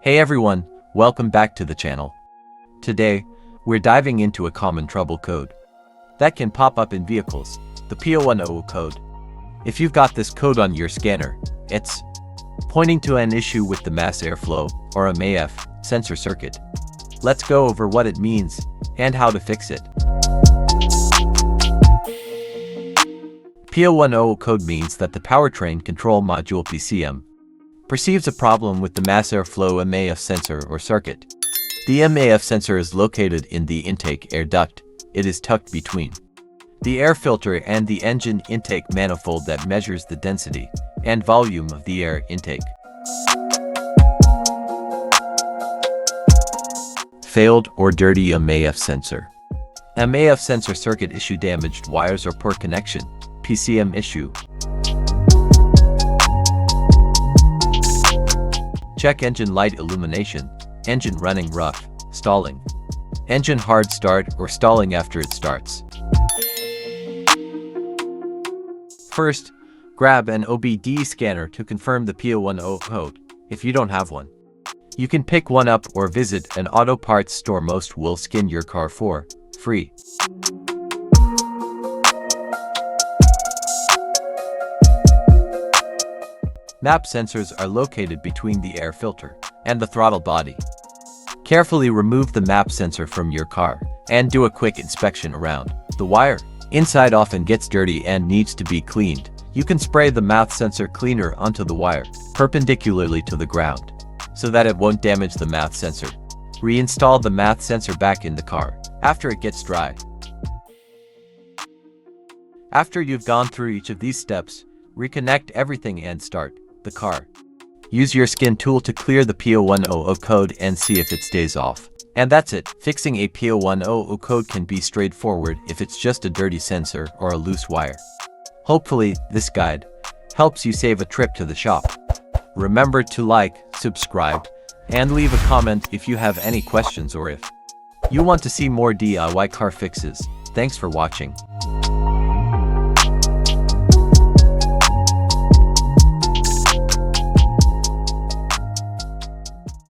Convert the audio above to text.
Hey everyone, welcome back to the channel. Today, we're diving into a common trouble code that can pop up in vehicles, the P0100 code. If you've got this code on your scanner, it's pointing to an issue with the mass airflow, or a MAF, sensor circuit. Let's go over what it means and how to fix it. P0100 code means that the powertrain control module PCM perceives a problem with the mass airflow MAF sensor or circuit. The MAF sensor is located in the intake air duct. It is tucked between the air filter and the engine intake manifold that measures the density and volume of the air intake. Failed or dirty MAF sensor. MAF sensor circuit issue, damaged wires or poor connection. PCM issue. Check engine light illumination, engine running rough, stalling, engine hard start or stalling after it starts. First, grab an OBD scanner to confirm the P0100 code. If you don't have one, you can pick one up or visit an auto parts store. Most will scan your car for free. MAP sensors are located between the air filter and the throttle body. Carefully remove the MAP sensor from your car and do a quick inspection around the wire. Inside often gets dirty and needs to be cleaned. You can spray the MAP sensor cleaner onto the wire, perpendicularly to the ground, so that it won't damage the MAP sensor. Reinstall the MAP sensor back in the car after it gets dry. After you've gone through each of these steps, reconnect everything and start the car. Use your skin tool to clear the P0100 code and see if it stays off. And that's it. Fixing a P0100 code can be straightforward if it's just a dirty sensor or a loose wire. Hopefully, this guide helps you save a trip to the shop. Remember to like, subscribe, and leave a comment if you have any questions or if you want to see more DIY car fixes. Thanks for watching.